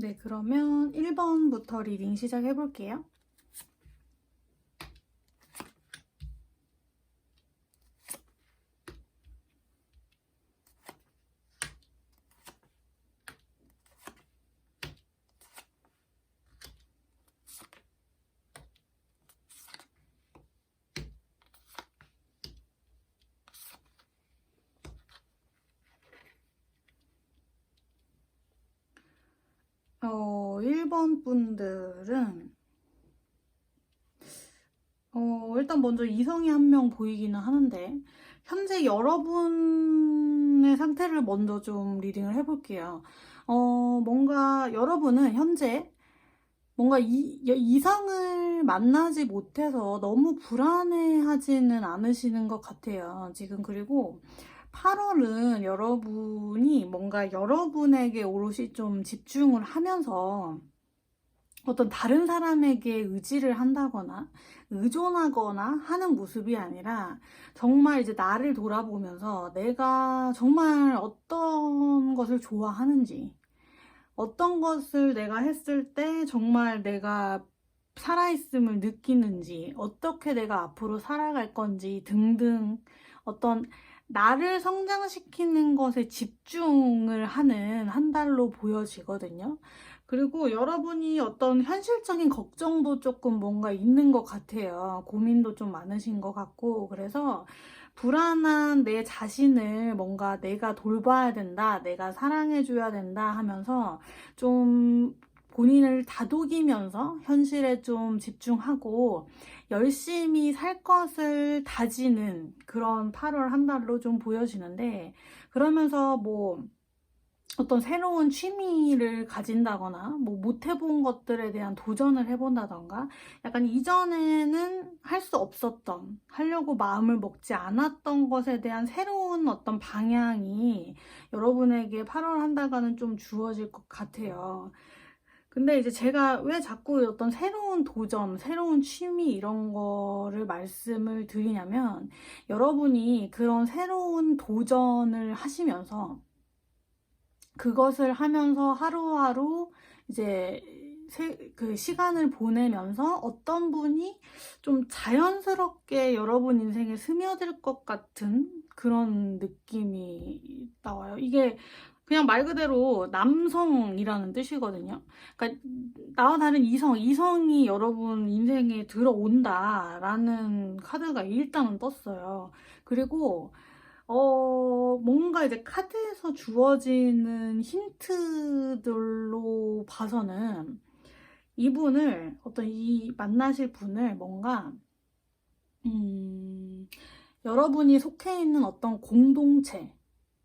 네, 그러면 1번부터 리딩 시작해 볼게요. 어, 1번 분들은 일단 먼저 이성이 한 명 보이기는 하는데 현재 여러분의 상태를 먼저 좀 리딩을 해볼게요. 뭔가 여러분은 현재 뭔가 이성을 만나지 못해서 너무 불안해하지는 않으시는 것 같아요. 지금 그리고 8월은 여러분이 뭔가 여러분에게 오롯이 좀 집중을 하면서 어떤 다른 사람에게 의지를 한다거나 의존하거나 하는 모습이 아니라 정말 이제 나를 돌아보면서 내가 정말 어떤 것을 좋아하는지, 어떤 것을 내가 했을 때 정말 내가 살아있음을 느끼는지, 어떻게 내가 앞으로 살아갈 건지 등등 어떤 나를 성장시키는 것에 집중을 하는 한 달로 보여지거든요. 그리고 여러분이 어떤 현실적인 걱정도 조금 뭔가 있는 것 같아요. 고민도 좀 많으신 것 같고, 그래서 불안한 내 자신을 뭔가 내가 돌봐야 된다, 내가 사랑해줘야 된다 하면서 좀 본인을 다독이면서 현실에 좀 집중하고 열심히 살 것을 다지는 그런 8월 한 달로 좀 보여지는데, 그러면서 뭐 어떤 새로운 취미를 가진다거나 뭐 못 해본 것들에 대한 도전을 해본다던가 약간 이전에는 할 수 없었던, 하려고 마음을 먹지 않았던 것에 대한 새로운 어떤 방향이 여러분에게 8월 한 달간은 좀 주어질 것 같아요. 근데 이제 제가 왜 자꾸 어떤 새로운 도전, 새로운 취미 이런 거를 말씀을 드리냐면, 여러분이 그런 새로운 도전을 하시면서 그것을 하면서 하루하루 이제 그 시간을 보내면서 어떤 분이 좀 자연스럽게 여러분 인생에 스며들 것 같은 그런 느낌이 나와요. 이게 그냥 말 그대로 남성이라는 뜻이거든요. 그러니까 나와 다른 이성이 여러분 인생에 들어온다라는 카드가 일단은 떴어요. 그리고 뭔가 이제 카드에서 주어지는 힌트들로 봐서는 이분을, 이 만나실 분을 뭔가, 여러분이 속해 있는 어떤 공동체,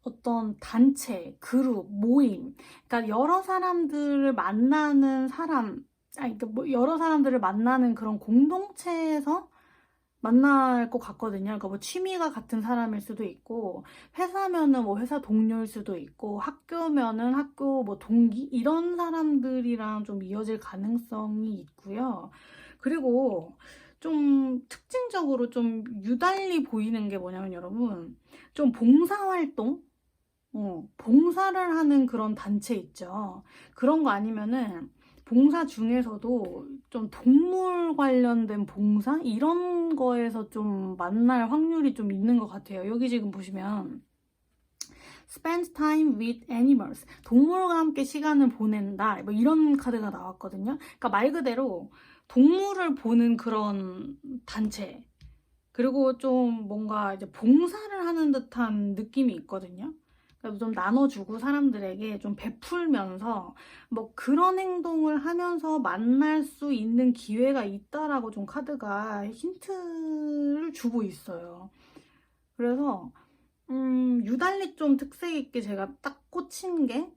어떤 단체, 그룹, 모임, 그러니까 여러 사람들을 만나는 그러니까 뭐 여러 사람들을 만나는 그런 공동체에서 만날 것 같거든요. 그러니까 뭐 취미가 같은 사람일 수도 있고, 회사면은 뭐 회사 동료일 수도 있고, 학교면은 학교 뭐 동기 이런 사람들이랑 좀 이어질 가능성이 있고요. 그리고 좀 특징적으로 좀 유달리 보이는 게 뭐냐면 여러분, 좀 봉사활동? 봉사를 하는 그런 단체 있죠. 그런 거 아니면은 봉사 중에서도 좀 동물 관련된 봉사? 이런 거에서 좀 만날 확률이 좀 있는 것 같아요. 여기 지금 보시면 spend time with animals. 동물과 함께 시간을 보낸다. 뭐 이런 카드가 나왔거든요. 그러니까 말 그대로 동물을 보는 그런 단체. 그리고 좀 뭔가 이제 봉사를 하는 듯한 느낌이 있거든요. 그래서 좀 나눠주고 사람들에게 좀 베풀면서 뭐 그런 행동을 하면서 만날 수 있는 기회가 있다라고 좀 카드가 힌트를 주고 있어요. 그래서 유달리 좀 특색 있게 제가 딱 꽂힌 게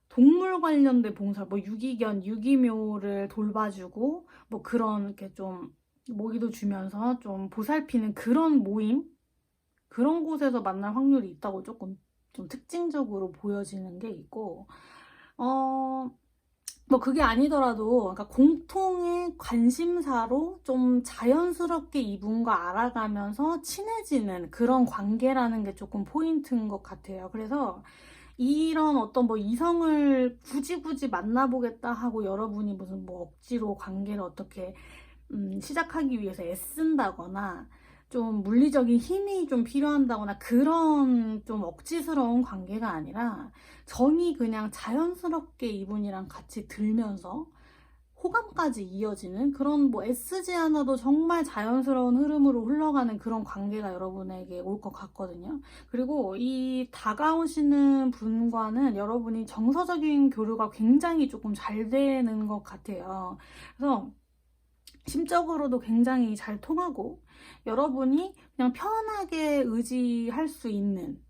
동물 관련된 봉사, 뭐 유기견, 유기묘를 돌봐주고 뭐 그런 이렇게 좀 모기도 주면서 좀 보살피는 그런 모임, 그런 곳에서 만날 확률이 있다고 조금 좀 특징적으로 보여지는 게 있고, 뭐 그게 아니더라도 그러니까 공통의 관심사로 좀 자연스럽게 이분과 알아가면서 친해지는 그런 관계라는 게 조금 포인트인 것 같아요. 그래서 이런 어떤 뭐 이성을 굳이 만나보겠다 하고 여러분이 무슨 뭐 억지로 관계를 어떻게 시작하기 위해서 애쓴다거나 좀 물리적인 힘이 좀 필요한다거나 그런 좀 억지스러운 관계가 아니라 정이 그냥 자연스럽게 이분이랑 같이 들면서 호감까지 이어지는 그런 뭐 애쓰지 않아도 정말 자연스러운 흐름으로 흘러가는 그런 관계가 여러분에게 올 것 같거든요. 그리고 이 다가오시는 분과는 여러분이 정서적인 교류가 굉장히 조금 잘 되는 것 같아요. 그래서 심적으로도 굉장히 잘 통하고 여러분이 그냥 편하게 의지할 수 있는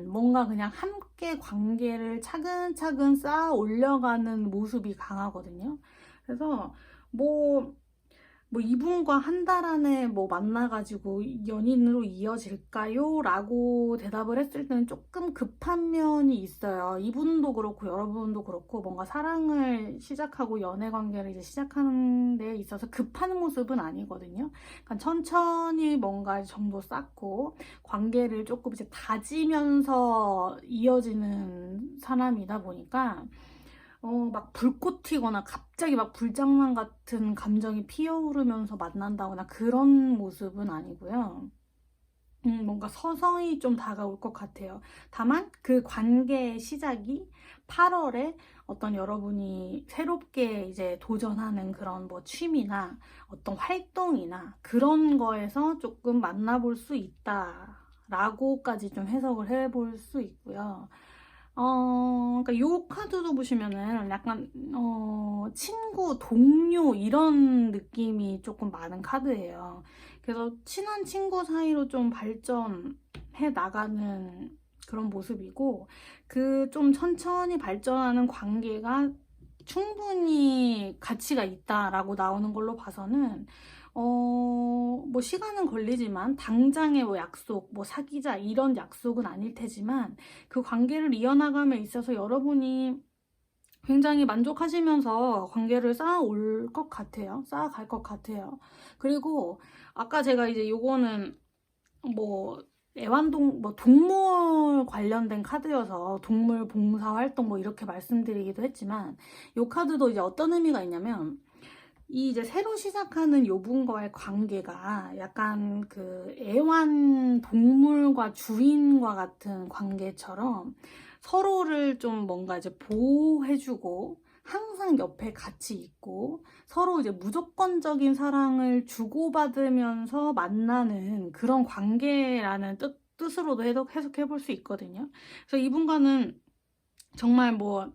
뭔가 그냥 함께 관계를 차근차근 쌓아 올려가는 모습이 강하거든요. 그래서 뭐, 뭐 이분과 한 달 안에 뭐 만나가지고 연인으로 이어질까요? 라고 대답을 했을 때는 조금 급한 면이 있어요. 이분도 그렇고 여러분도 그렇고 뭔가 사랑을 시작하고 연애 관계를 이제 시작하는 데 있어서 급한 모습은 아니거든요. 그러니까 천천히 뭔가 정도 쌓고 관계를 조금 이제 다지면서 이어지는 사람이다 보니까 막 불꽃 튀거나 갑자기 막 불장난 같은 감정이 피어오르면서 만난다거나 그런 모습은 아니고요. 뭔가 서서히 좀 다가올 것 같아요. 다만 그 관계의 시작이 8월에 어떤 여러분이 새롭게 이제 도전하는 그런 뭐 취미나 어떤 활동이나 그런 거에서 조금 만나볼 수 있다라고까지 좀 해석을 해볼 수 있고요. 그러니까 요 카드도 보시면은 약간 친구, 동료 이런 느낌이 조금 많은 카드예요. 그래서 친한 친구 사이로 좀 발전해 나가는 그런 모습이고 그 좀 천천히 발전하는 관계가 충분히 가치가 있다라고 나오는 걸로 봐서는 뭐 시간은 걸리지만 당장의 뭐 약속, 뭐 사귀자 이런 약속은 아닐 테지만 그 관계를 이어나감에 있어서 여러분이 굉장히 만족하시면서 관계를 쌓아올 것 같아요. 쌓아갈 것 같아요. 그리고 아까 제가 이제 요거는 뭐 뭐 동물 관련된 카드여서 동물 봉사 활동 뭐 이렇게 말씀드리기도 했지만 요 카드도 이제 어떤 의미가 있냐면 이 이제 새로 시작하는 요 분과의 관계가 약간 그 애완 동물과 주인과 같은 관계처럼 서로를 좀 뭔가 이제 보호해주고 항상 옆에 같이 있고 서로 이제 무조건적인 사랑을 주고받으면서 만나는 그런 관계라는 뜻으로도 해석해 볼 수 있거든요. 그래서 이분과는 정말 뭐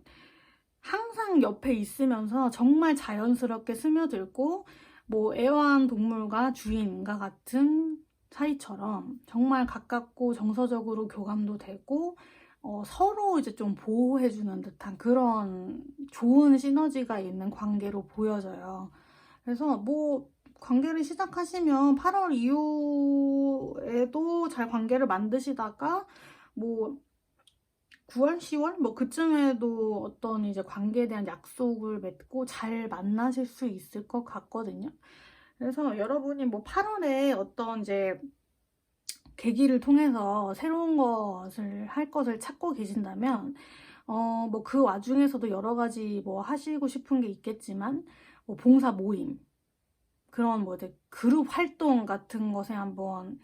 항상 옆에 있으면서 정말 자연스럽게 스며들고 뭐 애완동물과 주인과 같은 사이처럼 정말 가깝고 정서적으로 교감도 되고 서로 이제 좀 보호해주는 듯한 그런 좋은 시너지가 있는 관계로 보여져요. 그래서 뭐 관계를 시작하시면 8월 이후에도 잘 관계를 만드시다가 뭐 9월, 10월 뭐 그쯤에도 어떤 이제 관계에 대한 약속을 맺고 잘 만나실 수 있을 것 같거든요. 그래서 여러분이 뭐 8월에 어떤 이제 계기를 통해서 새로운 것을 할 것을 찾고 계신다면 뭐 그 와중에서도 여러 가지 뭐 하시고 싶은 게 있겠지만 뭐 봉사 모임 그런 뭐 이제 그룹 활동 같은 것에 한번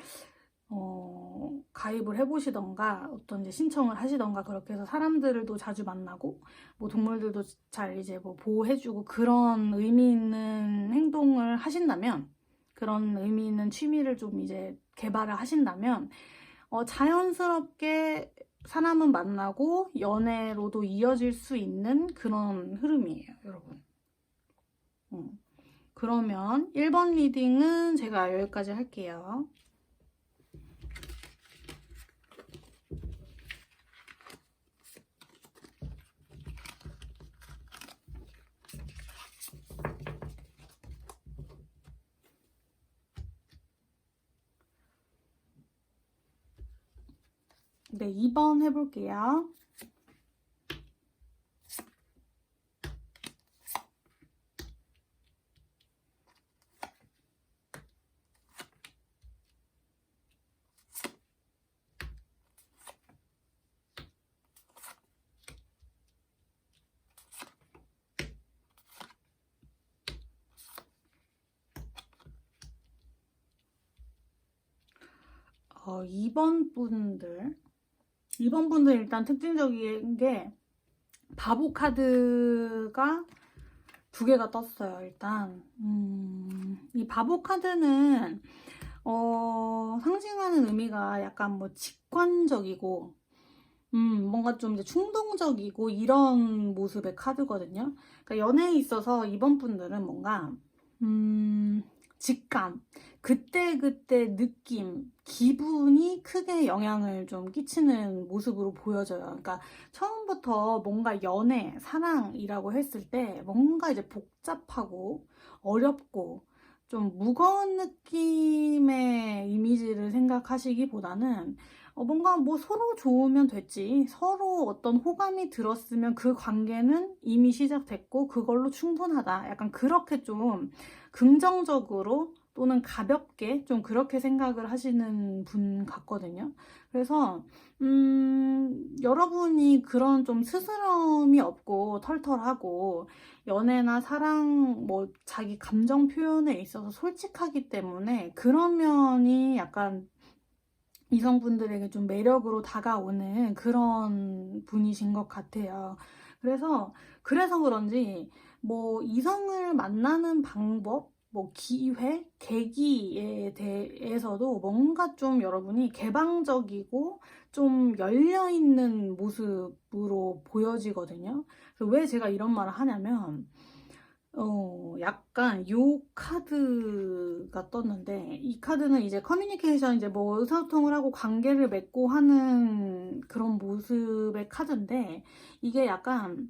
가입을 해보시던가 어떤 이제 신청을 하시던가 그렇게 해서 사람들도 자주 만나고 뭐 동물들도 잘 이제 뭐 보호해주고 그런 의미 있는 행동을 하신다면 그런 의미 있는 취미를 좀 이제 개발을 하신다면 자연스럽게 사람은 만나고 연애로도 이어질 수 있는 그런 흐름이에요, 여러분. 그러면 1번 리딩은 제가 여기까지 할게요. 네, 2번 해볼게요. 2번 분들. 2번 분들 일단 특징적인 게 바보 카드가 2개가 떴어요. 일단 이 바보 카드는 상징하는 의미가 약간 뭐 직관적이고 뭔가 좀 이제 충동적이고 이런 모습의 카드거든요. 그러니까 연애에 있어서 이번 분들은 뭔가 직감, 그때그때 느낌, 기분이 크게 영향을 좀 끼치는 모습으로 보여져요. 그러니까 처음부터 뭔가 연애, 사랑이라고 했을 때 뭔가 이제 복잡하고 어렵고 좀 무거운 느낌의 이미지를 생각하시기보다는 뭔가 뭐 서로 좋으면 됐지. 서로 어떤 호감이 들었으면 그 관계는 이미 시작됐고 그걸로 충분하다. 약간 그렇게 좀 긍정적으로 또는 가볍게 좀 그렇게 생각을 하시는 분 같거든요. 그래서 여러분이 그런 좀 스스럼이 없고 털털하고 연애나 사랑 뭐 자기 감정 표현에 있어서 솔직하기 때문에 그런 면이 약간 이성분들에게 좀 매력으로 다가오는 그런 분이신 것 같아요. 그래서 그런지 뭐 이성을 만나는 방법, 뭐 기회, 계기에 대해서도 뭔가 좀 여러분이 개방적이고 좀 열려있는 모습으로 보여지거든요. 그래서 왜 제가 이런 말을 하냐면 약간 요 카드가 떴는데, 이 카드는 이제 커뮤니케이션, 이제 뭐 의사소통을 하고 관계를 맺고 하는 그런 모습의 카드인데, 이게 약간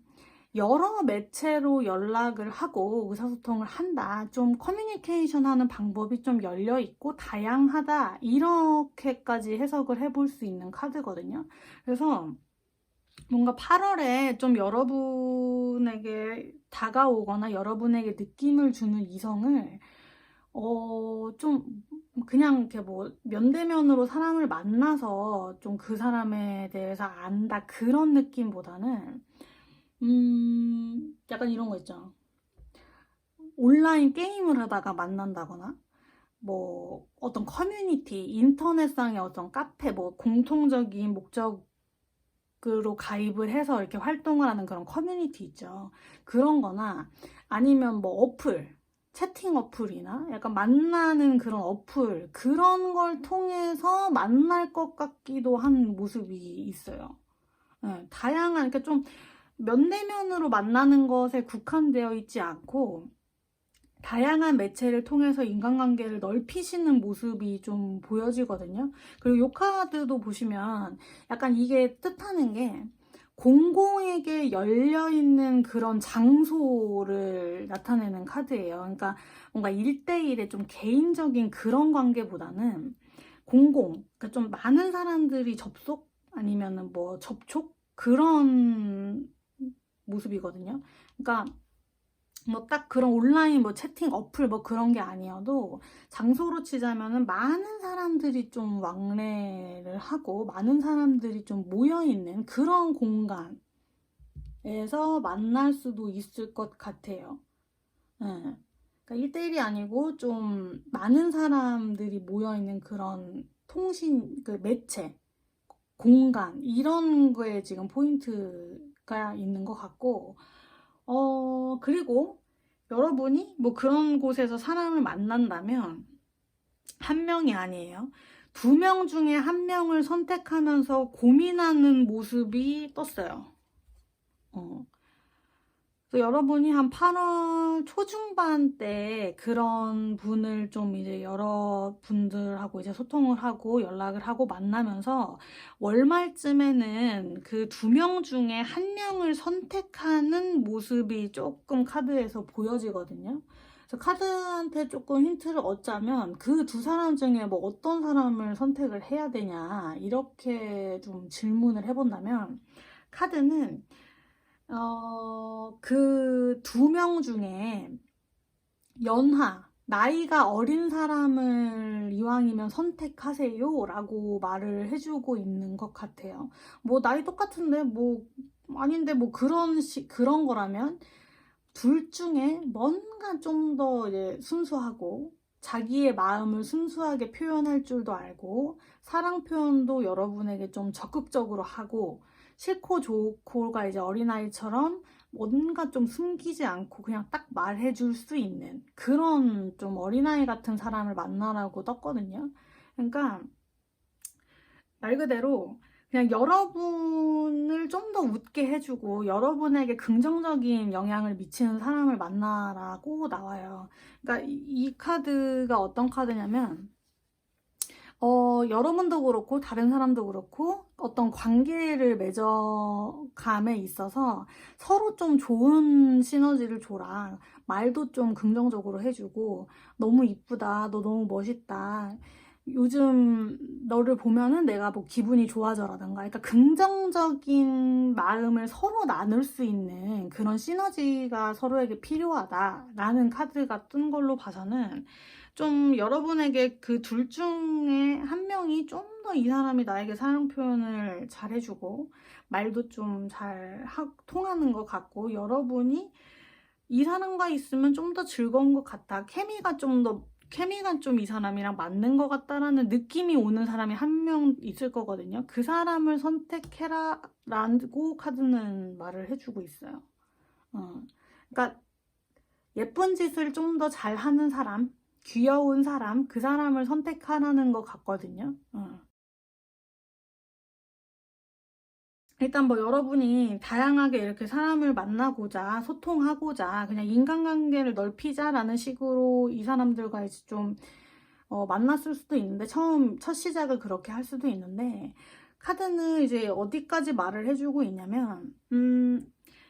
여러 매체로 연락을 하고 의사소통을 한다. 좀 커뮤니케이션 하는 방법이 좀 열려있고 다양하다. 이렇게까지 해석을 해볼 수 있는 카드거든요. 그래서 뭔가 8월에 좀 여러분에게 다가오거나 여러분에게 느낌을 주는 이성을 좀 그냥 이렇게 뭐 면대면으로 사람을 만나서 좀 그 사람에 대해서 안다 그런 느낌보다는 약간 이런 거 있죠. 온라인 게임을 하다가 만난다거나 뭐 어떤 커뮤니티, 인터넷상의 어떤 카페, 뭐 공통적인 목적 으로 가입을 해서 이렇게 활동을 하는 그런 커뮤니티 있죠. 그런 거나 아니면 뭐 어플, 채팅 어플이나 약간 만나는 그런 어플, 그런 걸 통해서 만날 것 같기도 한 모습이 있어요. 네, 다양한, 그러니까 좀 면대면으로 만나는 것에 국한되어 있지 않고 다양한 매체를 통해서 인간관계를 넓히시는 모습이 좀 보여지거든요. 그리고 이 카드도 보시면 약간 이게 뜻하는 게 공공에게 열려있는 그런 장소를 나타내는 카드예요. 그러니까 뭔가 1대1의 좀 개인적인 그런 관계보다는 공공, 그러니까 좀 많은 사람들이 접속 아니면은 뭐 접촉 그런 모습이거든요. 그러니까 뭐 딱 그런 온라인 뭐 채팅 어플 뭐 그런 게 아니어도 장소로 치자면은 많은 사람들이 좀 왕래를 하고 많은 사람들이 좀 모여 있는 그런 공간에서 만날 수도 있을 것 같아요. 네. 그러니까 1대1이 아니고 좀 많은 사람들이 모여 있는 그런 통신 그 매체 공간 이런 거에 지금 포인트가 있는 것 같고 그리고 여러분이 뭐 그런 곳에서 사람을 만난다면 한 명이 아니에요. 2명 중에 한 명을 선택하면서 고민하는 모습이 떴어요. 그래서 여러분이 한 8월 초중반 때 그런 분을 좀 이제 여러분들하고 이제 소통을 하고 연락을 하고 만나면서 월말쯤에는 그 2명 중에 한 명을 선택하는 모습이 조금 카드에서 보여지거든요. 그래서 카드한테 조금 힌트를 얻자면 그 2사람 중에 뭐 어떤 사람을 선택을 해야 되냐 이렇게 좀 질문을 해본다면 카드는 그 2명 중에 나이가 어린 사람을 이왕이면 선택하세요 라고 말을 해주고 있는 것 같아요. 뭐 나이 똑같은데 뭐 아닌데 뭐 그런 거라면 둘 중에 뭔가 좀 더 이제 순수하고 자기의 마음을 순수하게 표현할 줄도 알고 사랑 표현도 여러분에게 좀 적극적으로 하고 싫고 좋고가 이제 어린아이처럼 뭔가 좀 숨기지 않고 그냥 딱 말해줄 수 있는 그런 좀 어린아이 같은 사람을 만나라고 떴거든요. 그러니까 말 그대로 그냥 여러분을 좀 더 웃게 해주고 여러분에게 긍정적인 영향을 미치는 사람을 만나라고 나와요. 그러니까 이 카드가 어떤 카드냐면 여러분도 그렇고 다른 사람도 그렇고 어떤 관계를 맺어감에 있어서 서로 좀 좋은 시너지를 줘라. 말도 좀 긍정적으로 해주고 너무 이쁘다. 너 너무 멋있다. 요즘 너를 보면은 내가 뭐 기분이 좋아져라든가 그러니까 긍정적인 마음을 서로 나눌 수 있는 그런 시너지가 서로에게 필요하다라는 카드가 뜬 걸로 봐서는 좀 여러분에게 그 둘 중에 한 명이 좀 더 이 사람이 나에게 사랑 표현을 잘 해주고 말도 좀 잘 통하는 것 같고 여러분이 이 사람과 있으면 좀 더 즐거운 것 같다. 케미가 좀 이 사람이랑 맞는 것 같다라는 느낌이 오는 사람이 한 명 있을 거거든요. 그 사람을 선택해라 라고 카드는 말을 해주고 있어요. 그러니까 예쁜 짓을 좀 더 잘하는 사람, 귀여운 사람, 그 사람을 선택하라는 것 같거든요. 일단 뭐 여러분이 다양하게 이렇게 사람을 만나고자 소통하고자 그냥 인간관계를 넓히자라는 식으로 이 사람들과 이제 좀 만났을 수도 있는데 첫 시작을 그렇게 할 수도 있는데 카드는 이제 어디까지 말을 해주고 있냐면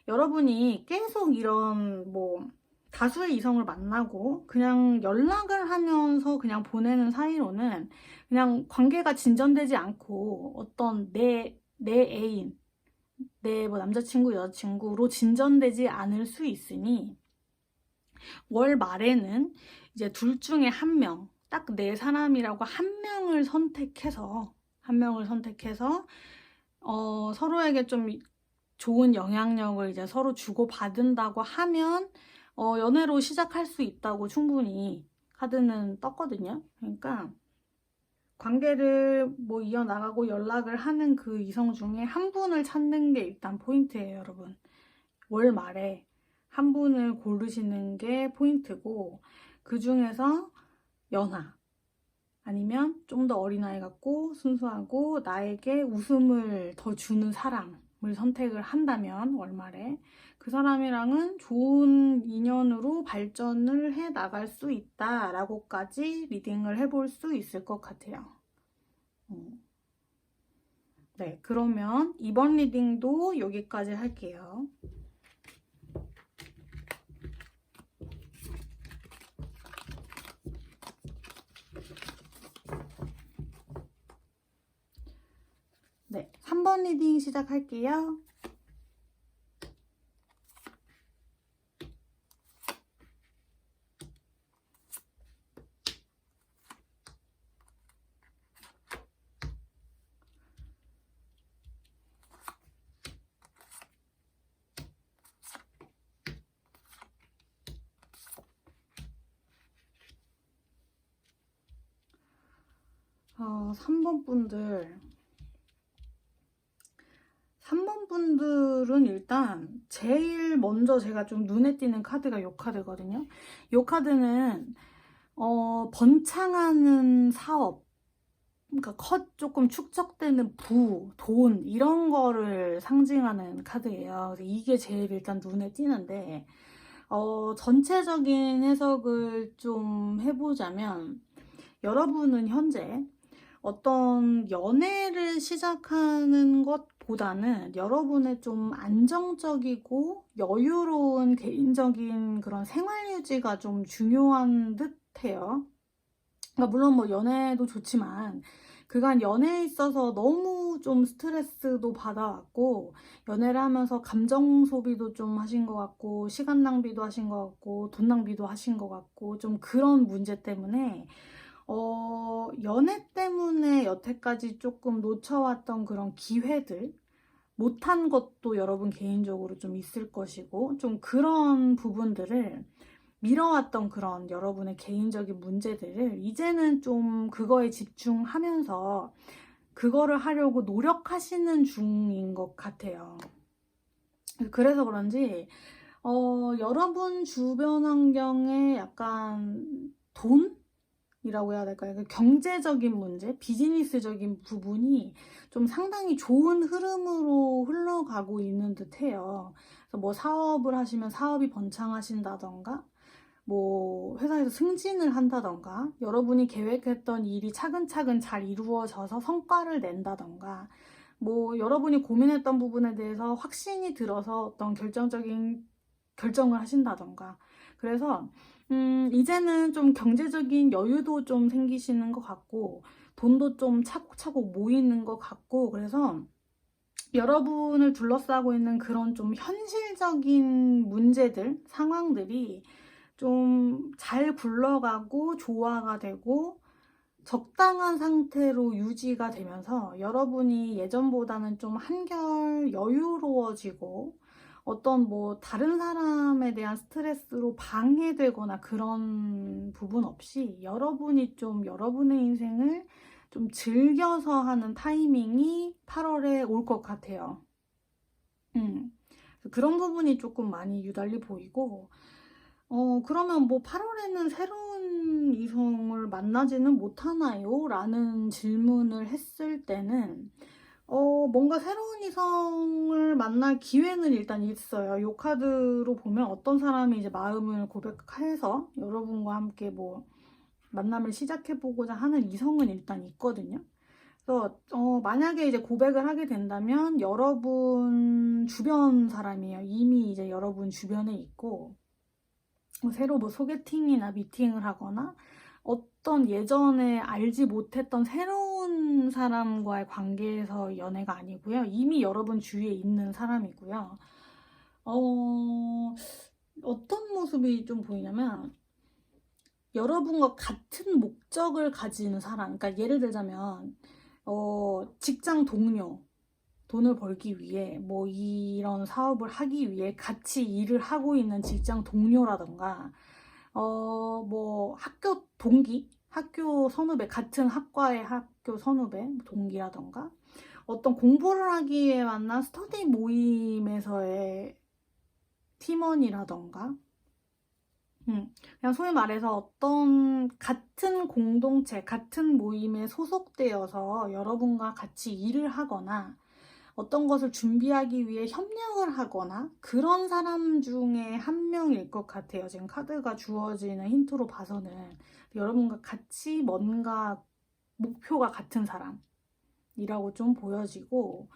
여러분이 계속 이런 뭐 다수의 이성을 만나고 그냥 연락을 하면서 그냥 보내는 사이로는 그냥 관계가 진전되지 않고 어떤 내 애인, 내 뭐 남자친구, 여자친구로 진전되지 않을 수 있으니 월 말에는 이제 둘 중에 한 명, 딱 내 사람이라고 한 명을 선택해서 서로에게 좀 좋은 영향력을 이제 서로 주고받는다고 하면 연애로 시작할 수 있다고 충분히 카드는 떴거든요. 그러니까 관계를 뭐 이어나가고 연락을 하는 그 이성 중에 한 분을 찾는 게 일단 포인트예요, 여러분. 월 말에 한 분을 고르시는 게 포인트고 그 중에서 연하 아니면 좀 더 어린아이 같고 순수하고 나에게 웃음을 더 주는 사람을 선택을 한다면 월말에 그 사람이랑은 좋은 인연으로 발전을 해 나갈 수 있다라고까지 리딩을 해볼 수 있을 것 같아요. 네, 그러면 이번 리딩도 여기까지 할게요. 네, 3번 리딩 시작할게요. 어, 3번 분들은 일단 제일 먼저 제가 좀 눈에 띄는 카드가 이 카드거든요. 이 카드는 번창하는 사업, 그러니까 조금 축적되는 돈 이런 거를 상징하는 카드예요. 그래서 이게 제일 일단 눈에 띄는데 전체적인 해석을 좀 해보자면 여러분은 현재 어떤 연애를 시작하는 것보다는 여러분의 좀 안정적이고 여유로운 개인적인 그런 생활 유지가 좀 중요한 듯 해요. 그러니까 물론 뭐 연애도 좋지만 그간 연애에 있어서 너무 좀 스트레스도 받아왔고 연애를 하면서 감정 소비도 좀 하신 것 같고 시간 낭비도 하신 것 같고 돈 낭비도 하신 것 같고 좀 그런 문제 때문에 연애 때문에 여태까지 조금 놓쳐왔던 그런 기회들, 못한 것도 여러분 개인적으로 좀 있을 것이고, 좀 그런 부분들을 미뤄왔던 그런 여러분의 개인적인 문제들을 이제는 좀 그거에 집중하면서 그거를 하려고 노력하시는 중인 것 같아요. 그래서 그런지 여러분 주변 환경에 약간 돈이라고 해야 될까요? 경제적인 문제, 비즈니스적인 부분이 좀 상당히 좋은 흐름으로 흘러가고 있는 듯해요. 그래서 뭐 사업을 하시면 사업이 번창하신다던가, 뭐 회사에서 승진을 한다던가, 여러분이 계획했던 일이 차근차근 잘 이루어져서 성과를 낸다던가, 뭐 여러분이 고민했던 부분에 대해서 확신이 들어서 어떤 결정적인 결정을 하신다던가. 그래서 이제는 좀 경제적인 여유도 좀 생기시는 것 같고, 돈도 좀 차곡차곡 모이는 것 같고, 그래서 여러분을 둘러싸고 있는 그런 좀 현실적인 문제들, 상황들이 좀 잘 굴러가고 조화가 되고 적당한 상태로 유지가 되면서 여러분이 예전보다는 좀 한결 여유로워지고 어떤 뭐 다른 사람에 대한 스트레스로 방해되거나 그런 부분 없이 여러분이 좀 여러분의 인생을 좀 즐겨서 하는 타이밍이 8월에 올 것 같아요. 그런 부분이 조금 많이 유달리 보이고, 그러면 뭐 8월에는 새로운 이성을 만나지는 못하나요? 라는 질문을 했을 때는, 뭔가 새로운 이성을 만날 기회는 일단 있어요. 요 카드로 보면 어떤 사람이 이제 마음을 고백해서 여러분과 함께 뭐 만남을 시작해보고자 하는 이성은 일단 있거든요. 그래서 만약에 이제 고백을 하게 된다면 여러분 주변 사람이에요. 이미 이제 여러분 주변에 있고, 새로 뭐 소개팅이나 미팅을 하거나 어떤 예전에 알지 못했던 새로운 사람과의 관계에서 연애가 아니고요. 이미 여러분 주위에 있는 사람이고요. 어떤 모습이 좀 보이냐면 여러분과 같은 목적을 가지는 사람. 그러니까 예를 들자면 직장 동료, 돈을 벌기 위해 뭐 이런 사업을 하기 위해 같이 일을 하고 있는 직장 동료라던가 뭐 학교 동기, 학교 선후배, 같은 학과의 학교 선후배 동기라던가 어떤 공부를 하기 위해 만난 스터디 모임에서의 팀원이라던가 그냥 소위 말해서 어떤 같은 공동체, 같은 모임에 소속되어서 여러분과 같이 일을 하거나 어떤 것을 준비하기 위해 협력을 하거나 그런 사람 중에 한 명일 것 같아요. 지금 카드가 주어지는 힌트로 봐서는 여러분과 같이 뭔가 목표가 같은 사람이라고 좀 보여지고,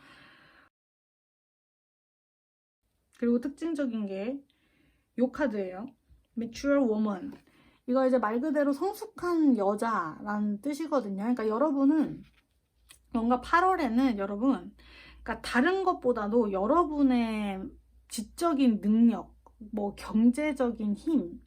그리고 특징적인 게 요 카드예요. Mature Woman. 이거 이제 말 그대로 성숙한 여자라는 뜻이거든요. 그러니까 여러분은 뭔가 8월에는 여러분, 그러니까 다른 것보다도 여러분의 지적인 능력, 뭐 경제적인 힘,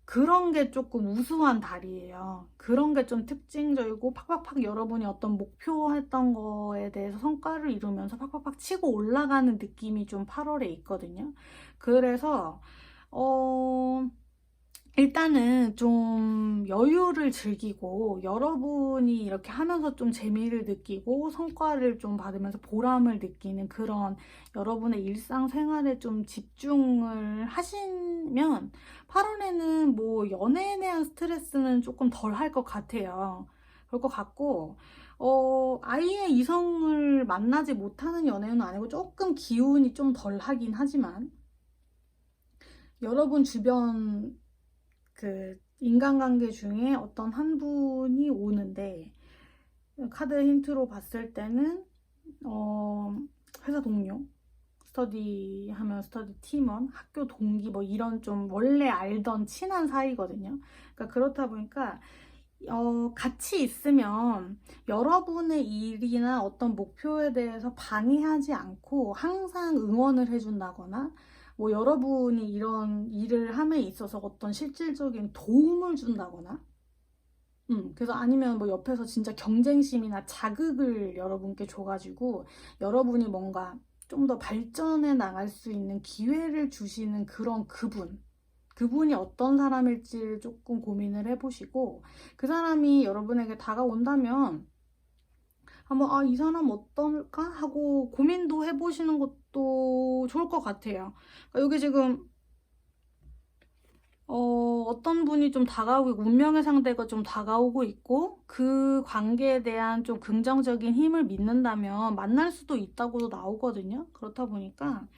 그런 게 조금 우수한 달이에요. 그런 게 좀 특징적이고 팍팍팍 여러분이 어떤 목표했던 거에 대해서 성과를 이루면서 팍팍팍 치고 올라가는 느낌이 좀 8월에 있거든요. 그래서 일단은 좀 여유를 즐기고 여러분이 이렇게 하면서 좀 재미를 느끼고 성과를 좀 받으면서 보람을 느끼는 그런 여러분의 일상생활에 좀 집중을 하시면 8월에는 뭐 연애에 대한 스트레스는 조금 덜 할 것 같아요. 그럴 것 같고 아예 이성을 만나지 못하는 연애는 아니고 조금 기운이 좀 덜 하긴 하지만 여러분 주변 그 인간관계 중에 어떤 한 분이 오는데 카드 힌트로 봤을 때는 회사 동료, 스터디 하면 스터디 팀원, 학교 동기 뭐 이런 좀 원래 알던 친한 사이거든요. 그러니까 그렇다 보니까 같이 있으면 여러분의 일이나 어떤 목표에 대해서 방해하지 않고 항상 응원을 해준다거나 뭐 여러분이 이런 일을 함에 있어서 어떤 실질적인 도움을 준다거나 그래서 아니면 뭐 옆에서 진짜 경쟁심이나 자극을 여러분께 줘가지고 여러분이 뭔가 좀 더 발전해 나갈 수 있는 기회를 주시는 그런 그분, 그분이 어떤 사람일지 조금 고민을 해보시고, 그 사람이 여러분에게 다가온다면 한번 이 사람 어떨까 하고 고민도 해보시는 것도 좋을 것 같아요. 그러니까 여기 지금 어떤 분이 좀 다가오고 있고, 운명의 상대가 좀 다가오고 있고, 그 관계에 대한 좀 긍정적인 힘을 믿는다면 만날 수도 있다고도 나오거든요. 그렇다 보니까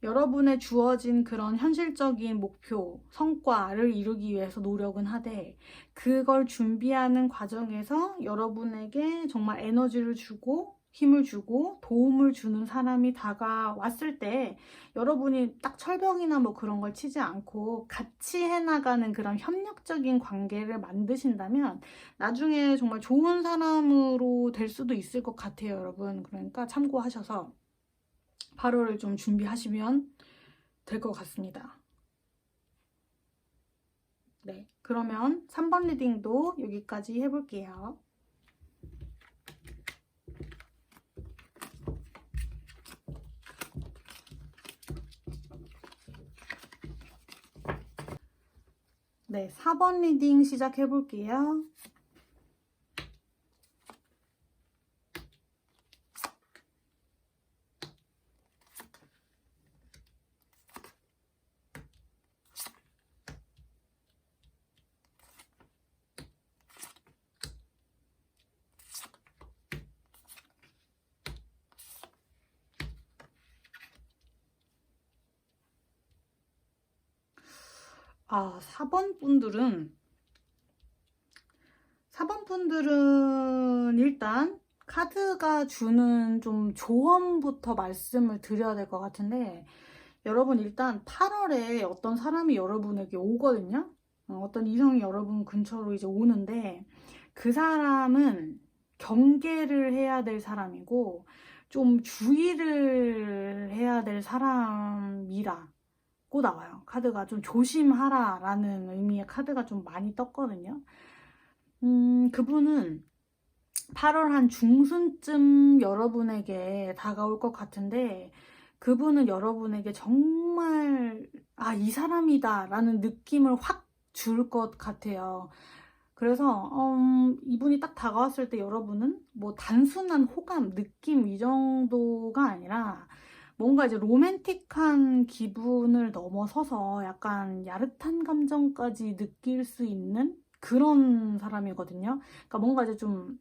여러분의 주어진 그런 현실적인 목표, 성과를 이루기 위해서 노력은 하되, 그걸 준비하는 과정에서 여러분에게 정말 에너지를 주고 힘을 주고 도움을 주는 사람이 다가왔을 때, 여러분이 딱 철벽이나 뭐 그런 걸 치지 않고 같이 해나가는 그런 협력적인 관계를 만드신다면 나중에 정말 좋은 사람으로 될 수도 있을 것 같아요, 여러분. 그러니까 참고하셔서 8월을 좀 준비하시면 될 것 같습니다. 네, 그러면 3번 리딩도 여기까지 해볼게요. 네, 4번 리딩 시작해볼게요. 아, 4번 분들은 일단 카드가 주는 좀 조언부터 말씀을 드려야 될 것 같은데, 여러분 일단 8월에 어떤 사람이 여러분에게 오거든요. 어떤 이성이 여러분 근처로 이제 오는데, 그 사람은 경계를 해야 될 사람이고 좀 주의를 해야 될 사람이라고 나와요. 카드가 좀 조심하라 라는 의미의 카드가 좀 많이 떴거든요. 그분은 8월 한 중순쯤 여러분에게 다가올 것 같은데, 그분은 여러분에게 정말 이 사람이다 라는 느낌을 확 줄 것 같아요. 그래서 이분이 딱 다가왔을 때 여러분은 뭐 단순한 호감, 느낌 이 정도가 아니라 뭔가 이제 로맨틱한 기분을 넘어서서 약간 야릇한 감정까지 느낄 수 있는 그런 사람이거든요. 그러니까 뭔가 이제 좀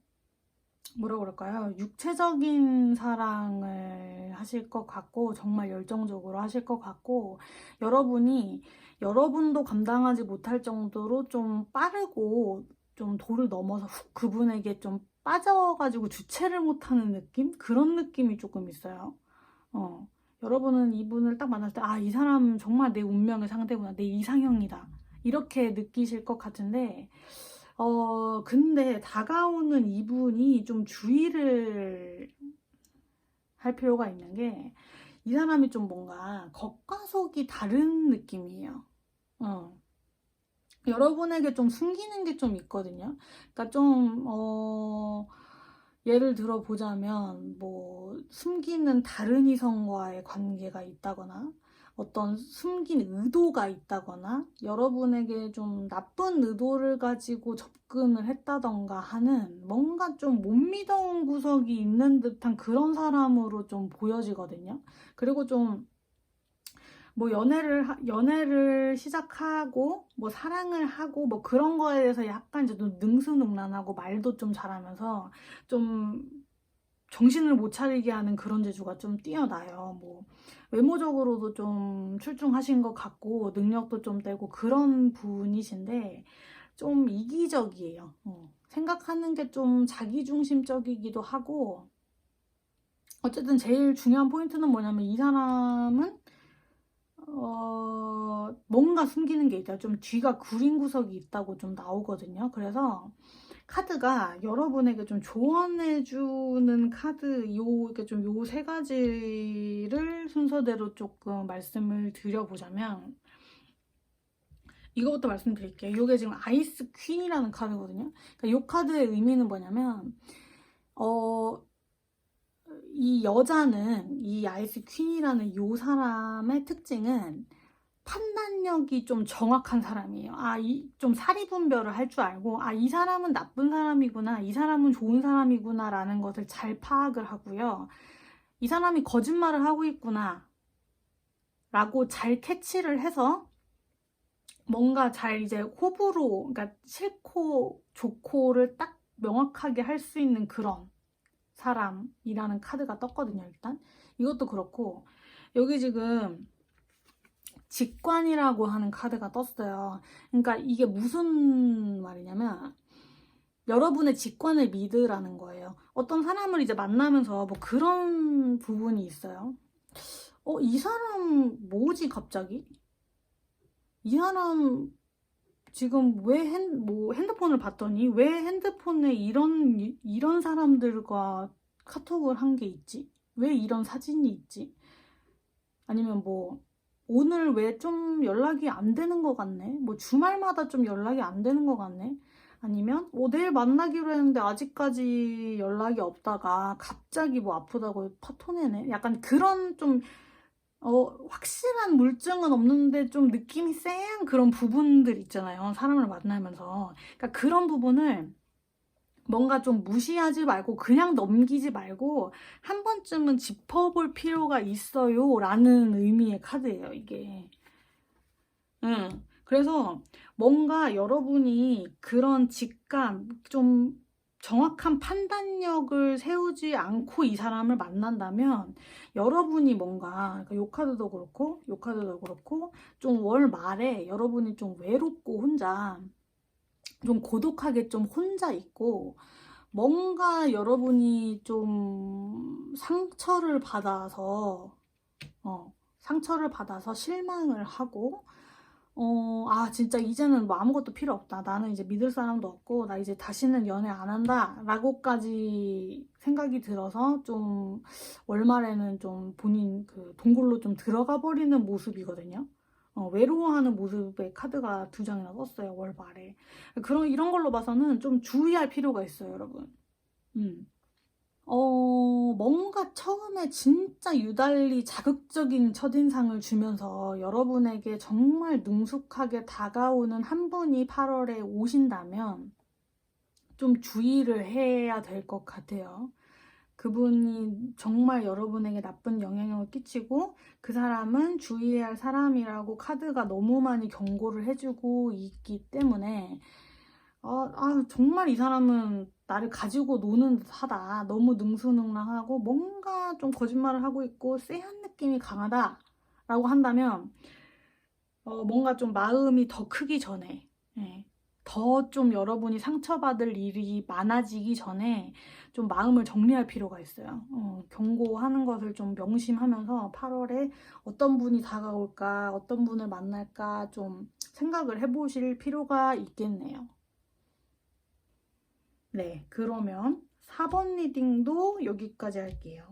뭐라 그럴까요? 육체적인 사랑을 하실 것 같고, 정말 열정적으로 하실 것 같고, 여러분도 감당하지 못할 정도로 좀 빠르고, 좀 도를 넘어서 훅 그분에게 좀 빠져가지고 주체를 못하는 느낌? 그런 느낌이 조금 있어요. 여러분은 이분을 딱 만났을 때, 이 사람 정말 내 운명의 상대구나, 내 이상형이다. 이렇게 느끼실 것 같은데, 근데 다가오는 이분이 좀 주의를 할 필요가 있는 게, 이 사람이 좀 뭔가 겉과 속이 다른 느낌이에요. 여러분에게 좀 숨기는 게 좀 있거든요. 그러니까 좀, 예를 들어 보자면, 뭐, 숨기는 다른 이성과의 관계가 있다거나, 어떤 숨긴 의도가 있다거나, 여러분에게 좀 나쁜 의도를 가지고 접근을 했다던가 하는 뭔가 좀 못 믿어온 구석이 있는 듯한 그런 사람으로 좀 보여지거든요. 그리고 좀 뭐 연애를 시작하고 뭐 사랑을 하고 뭐 그런 거에 대해서 약간 이제 좀 능수능란하고 말도 좀 잘하면서 좀 정신을 못 차리게 하는 그런 재주가 좀 뛰어나요. 뭐 외모적으로도 좀 출중하신 것 같고 능력도 좀 되고 그런 분이신데 좀 이기적이에요. 생각하는 게 좀 자기중심적이기도 하고, 어쨌든 제일 중요한 포인트는 뭐냐면 이 사람은 뭔가 숨기는 게 있다. 좀 뒤가 구린 구석이 있다고 좀 나오거든요. 그래서 카드가 여러분에게 좀 조언해주는 카드, 이렇게 좀 요 세 가지를 순서대로 조금 말씀을 드려보자면, 이거부터 말씀드릴게요. 이게 지금 아이스 퀸이라는 카드거든요. 그러니까 이 카드의 의미는 뭐냐면, 이 여자는 이 아이스 퀸이라는 이 사람의 특징은 판단력이 좀 정확한 사람이에요. 좀 사리분별을 할 줄 알고, 이 사람은 나쁜 사람이구나, 이 사람은 좋은 사람이구나 라는 것을 잘 파악을 하고요. 이 사람이 거짓말을 하고 있구나 라고 잘 캐치를 해서 뭔가 잘 이제 호불호, 그러니까 싫고 좋고를 딱 명확하게 할 수 있는 그런 사람이라는 카드가 떴거든요. 일단 이것도 그렇고, 여기 지금 직관이라고 하는 카드가 떴어요. 그러니까 이게 무슨 말이냐면, 여러분의 직관을 믿으라는 거예요. 어떤 사람을 이제 만나면서 뭐 그런 부분이 있어요. 이 사람 뭐지 갑자기? 이 사람 지금 왜 핸드폰을 봤더니 왜 핸드폰에 이런 사람들과 카톡을 한 게 있지? 왜 이런 사진이 있지? 아니면 뭐 오늘 왜 좀 연락이 안 되는 것 같네? 뭐 주말마다 좀 연락이 안 되는 것 같네? 아니면 내일 만나기로 했는데 아직까지 연락이 없다가 갑자기 뭐 아프다고 파토내네? 약간 그런 좀 확실한 물증은 없는데 좀 느낌이 쎄한 그런 부분들 있잖아요. 사람을 만나면서. 그러니까 그런 부분을 뭔가 좀 무시하지 말고 그냥 넘기지 말고 한 번쯤은 짚어볼 필요가 있어요 라는 의미의 카드예요, 이게. 그래서 뭔가 여러분이 그런 직감, 좀 정확한 판단력을 세우지 않고 이 사람을 만난다면 여러분이 뭔가, 그러니까 요 카드도 그렇고 요 카드도 그렇고 좀 월 말에 여러분이 좀 외롭고 혼자 좀 고독하게 좀 혼자 있고, 뭔가 여러분이 좀 상처를 받아서 실망을 하고, 진짜 이제는 뭐 아무것도 필요 없다. 나는 이제 믿을 사람도 없고, 나 이제 다시는 연애 안 한다. 라고까지 생각이 들어서 좀 월말에는 좀 본인 그 동굴로 좀 들어가 버리는 모습이거든요. 외로워하는 모습의 카드가 2장이나 떴어요, 월말에. 이런 걸로 봐서는 좀 주의할 필요가 있어요, 여러분. 뭔가 처음에 진짜 유달리 자극적인 첫인상을 주면서 여러분에게 정말 능숙하게 다가오는 한 분이 8월에 오신다면 좀 주의를 해야 될 것 같아요. 그분이 정말 여러분에게 나쁜 영향을 끼치고 그 사람은 주의해야 할 사람이라고 카드가 너무 많이 경고를 해주고 있기 때문에 정말 이 사람은 나를 가지고 노는 듯하다. 너무 능수능란하고 뭔가 좀 거짓말을 하고 있고 쎄한 느낌이 강하다 라고 한다면 뭔가 좀 마음이 더 크기 전에, 더 좀 여러분이 상처받을 일이 많아지기 전에 좀 마음을 정리할 필요가 있어요. 경고하는 것을 좀 명심하면서 8월에 어떤 분이 다가올까, 어떤 분을 만날까 좀 생각을 해보실 필요가 있겠네요. 네, 그러면 4번 리딩도 여기까지 할게요.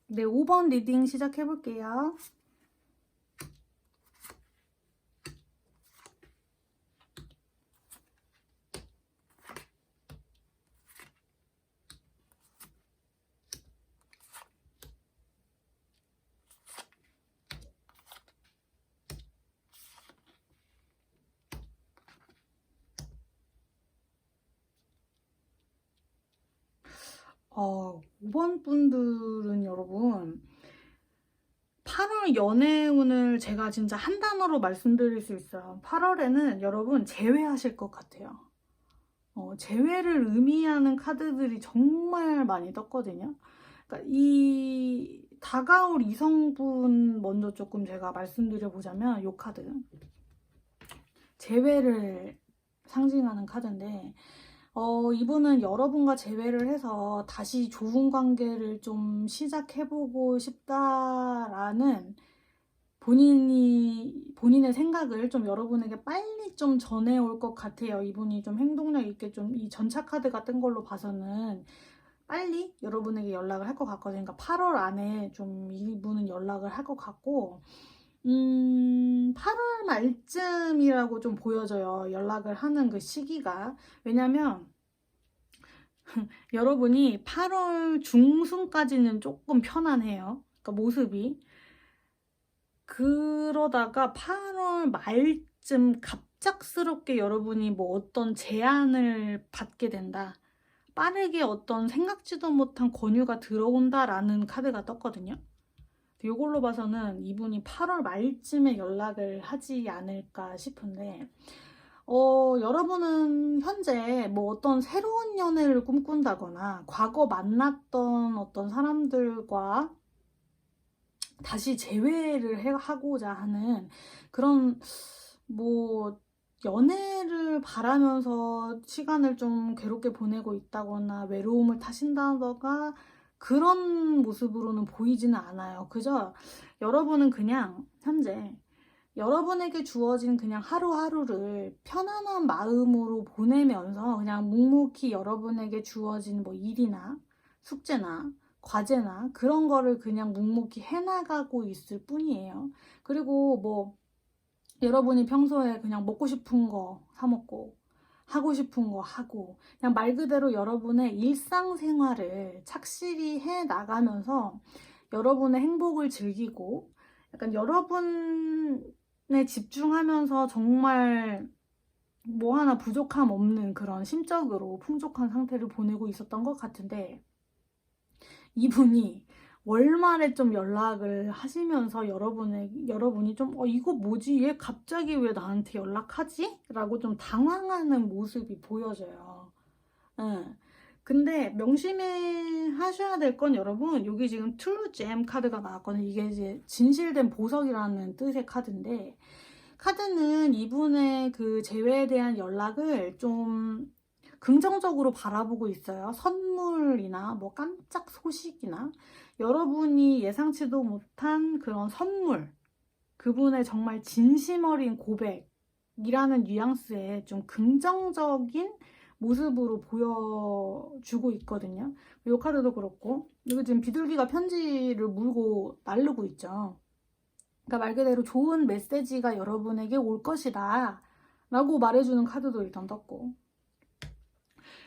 네, 5번 리딩 시작해볼게요. 어, 5번 분들은 여러분 8월 연애운을 제가 진짜 한 단어로 말씀드릴 수 있어요. 8월에는 여러분 재회하실 것 같아요. 재회를 의미하는 카드들이 정말 많이 떴거든요. 그러니까 이 다가올 이성분 먼저 조금 제가 말씀드려보자면, 이 카드 재회를 상징하는 카드인데, 이분은 여러분과 재회를 해서 다시 좋은 관계를 좀 시작해보고 싶다라는 본인의 생각을 좀 여러분에게 빨리 좀 전해올 것 같아요. 이분이 좀 행동력 있게 좀 이 전차 카드 같은 걸로 봐서는 빨리 여러분에게 연락을 할 것 같거든요. 그러니까 8월 안에 좀 이분은 연락을 할 것 같고, 8월 말쯤이라고 좀 보여져요. 연락을 하는 그 시기가. 왜냐면 여러분이 8월 중순까지는 조금 편안해요. 그러니까 모습이. 그러다가 8월 말쯤 갑작스럽게 여러분이 뭐 어떤 제안을 받게 된다. 빠르게 어떤 생각지도 못한 권유가 들어온다라는 카드가 떴거든요. 이걸로 봐서는 이분이 8월 말쯤에 연락을 하지 않을까 싶은데, 여러분은 현재 뭐 어떤 새로운 연애를 꿈꾼다거나 과거 만났던 어떤 사람들과 다시 재회를 하고자 하는 그런 뭐 연애를 바라면서 시간을 좀 괴롭게 보내고 있다거나 외로움을 타신다던가 그런 모습으로는 보이지는 않아요. 그저 여러분은 그냥 현재 여러분에게 주어진 그냥 하루하루를 편안한 마음으로 보내면서 그냥 묵묵히 여러분에게 주어진 뭐 일이나 숙제나 과제나 그런 거를 그냥 묵묵히 해나가고 있을 뿐이에요. 그리고 뭐 여러분이 평소에 그냥 먹고 싶은 거 사 먹고 하고 싶은 거 하고 그냥 말 그대로 여러분의 일상생활을 착실히 해 나가면서 여러분의 행복을 즐기고 약간 여러분에 집중하면서 정말 뭐 하나 부족함 없는 그런 심적으로 풍족한 상태를 보내고 있었던 것 같은데 이분이 월말에 좀 연락을 하시면서 여러분이 좀, 이거 뭐지? 얘 갑자기 왜 나한테 연락하지? 라고 좀 당황하는 모습이 보여져요. 예. 근데 명심해 하셔야 될 건 여러분, 여기 지금 트루 잼 카드가 나왔거든요. 이게 이제 진실된 보석이라는 뜻의 카드인데, 카드는 이분의 그 재회에 대한 연락을 좀 긍정적으로 바라보고 있어요. 선물이나 뭐 깜짝 소식이나 여러분이 예상치도 못한 그런 선물, 그분의 정말 진심 어린 고백이라는 뉘앙스의 좀 긍정적인 모습으로 보여주고 있거든요. 이 카드도 그렇고, 이거 지금 비둘기가 편지를 물고 날르고 있죠. 그러니까 말 그대로 좋은 메시지가 여러분에게 올 것이다 라고 말해주는 카드도 일단 떴고,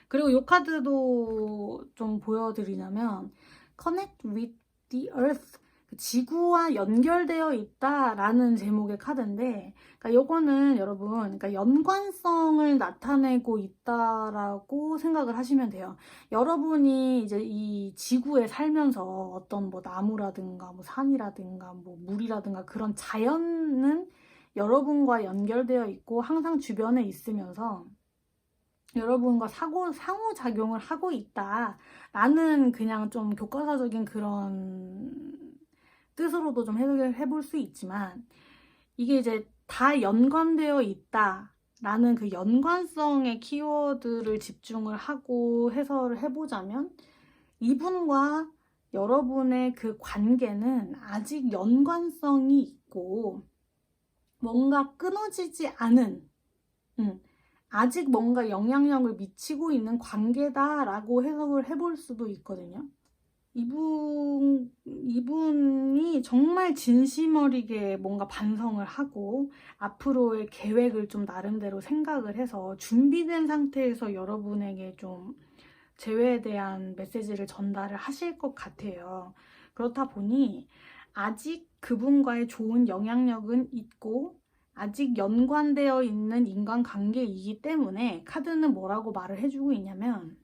그리고 이 카드도 좀 보여드리냐면 Connect with the Earth, 지구와 연결되어 있다라는 제목의 카드인데, 그러니까 요거는 여러분, 그러니까 연관성을 나타내고 있다라고 생각을 하시면 돼요. 여러분이 이제 이 지구에 살면서 어떤 뭐 나무라든가 뭐 산이라든가 뭐 물이라든가 그런 자연은 여러분과 연결되어 있고 항상 주변에 있으면서 여러분과 상호작용을 하고 있다라는 그냥 좀 교과서적인 그런 뜻으로도 좀 해석을 해볼 수 있지만, 이게 이제 다 연관되어 있다라는 그 연관성의 키워드를 집중을 하고 해설을 해보자면, 이분과 여러분의 그 관계는 아직 연관성이 있고 뭔가 끊어지지 않은, 아직 뭔가 영향력을 미치고 있는 관계다라고 해석을 해볼 수도 있거든요. 이분이 정말 진심 어리게 뭔가 반성을 하고 앞으로의 계획을 좀 나름대로 생각을 해서 준비된 상태에서 여러분에게 좀 재회에 대한 메시지를 전달을 하실 것 같아요. 그렇다 보니 아직 그분과의 좋은 영향력은 있고 아직 연관되어 있는 인간관계이기 때문에 카드는 뭐라고 말을 해주고 있냐면,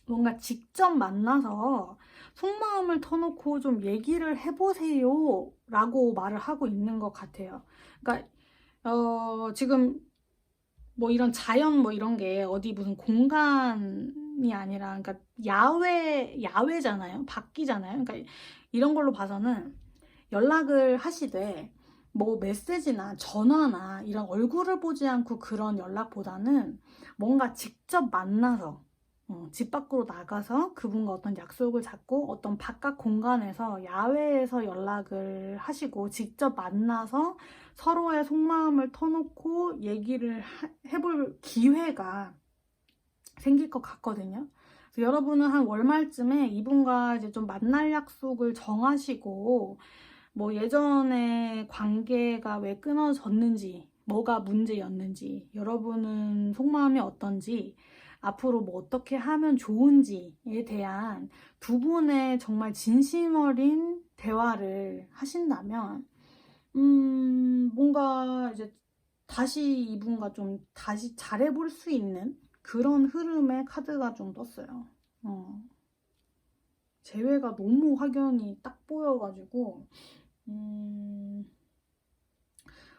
뭔가 직접 만나서 속마음을 터놓고 좀 얘기를 해보세요 라고 말을 하고 있는 것 같아요. 그러니까 지금 뭐 이런 자연 뭐 이런 게 어디 무슨 공간이 아니라, 그러니까 야외잖아요. 밖이잖아요. 그러니까 이런 걸로 봐서는 연락을 하시되 뭐 메시지나 전화나 이런 얼굴을 보지 않고 그런 연락보다는 뭔가 직접 만나서 집 밖으로 나가서 그분과 어떤 약속을 잡고 어떤 바깥 공간에서 야외에서 연락을 하시고 직접 만나서 서로의 속마음을 터놓고 얘기를 해볼 기회가 생길 것 같거든요. 그래서 여러분은 한 월말쯤에 이분과 이제 좀 만날 약속을 정하시고 뭐 예전에 관계가 왜 끊어졌는지, 뭐가 문제였는지, 여러분은 속마음이 어떤지, 앞으로 뭐 어떻게 하면 좋은지에 대한 두 분의 정말 진심 어린 대화를 하신다면, 뭔가 이제 다시 이분과 좀 다시 잘해볼 수 있는 그런 흐름의 카드가 좀 떴어요. 재회가 너무 확연히 딱 보여가지고,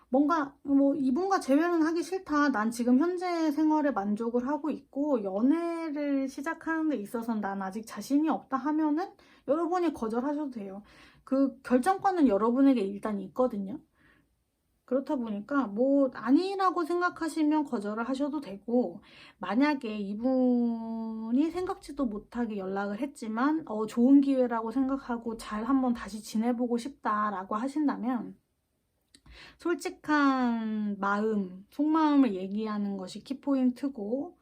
뭔가 뭐 이분과 재회는 하기 싫다. 난 지금 현재 생활에 만족을 하고 있고 연애를 시작하는 데 있어서는 난 아직 자신이 없다 하면은 여러분이 거절하셔도 돼요. 그 결정권은 여러분에게 일단 있거든요. 그렇다 보니까 뭐 아니라고 생각하시면 거절을 하셔도 되고, 만약에 이분이 생각지도 못하게 연락을 했지만 좋은 기회라고 생각하고 잘 한번 다시 지내보고 싶다라고 하신다면 솔직한 마음, 속마음을 얘기하는 것이 키포인트고,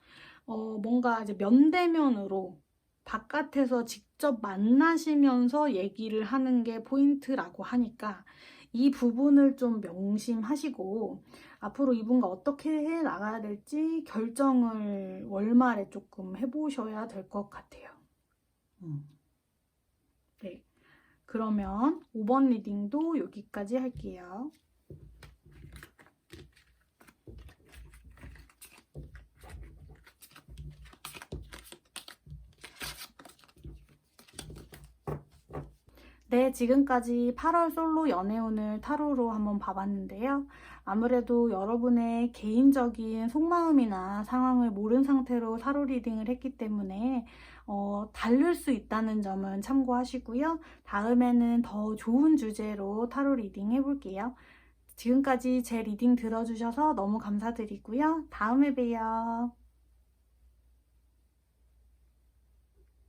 뭔가 이제 면대면으로 바깥에서 직접 만나시면서 얘기를 하는 게 포인트라고 하니까 이 부분을 좀 명심하시고 앞으로 이분과 어떻게 해 나가야 될지 결정을 월말에 조금 해보셔야 될 것 같아요. 네. 그러면 5번 리딩도 여기까지 할게요. 네, 지금까지 8월 솔로 연애운을 타로로 한번 봐봤는데요. 아무래도 여러분의 개인적인 속마음이나 상황을 모른 상태로 타로 리딩을 했기 때문에 다를 수 있다는 점은 참고하시고요. 다음에는 더 좋은 주제로 타로 리딩 해볼게요. 지금까지 제 리딩 들어주셔서 너무 감사드리고요. 다음에 봬요.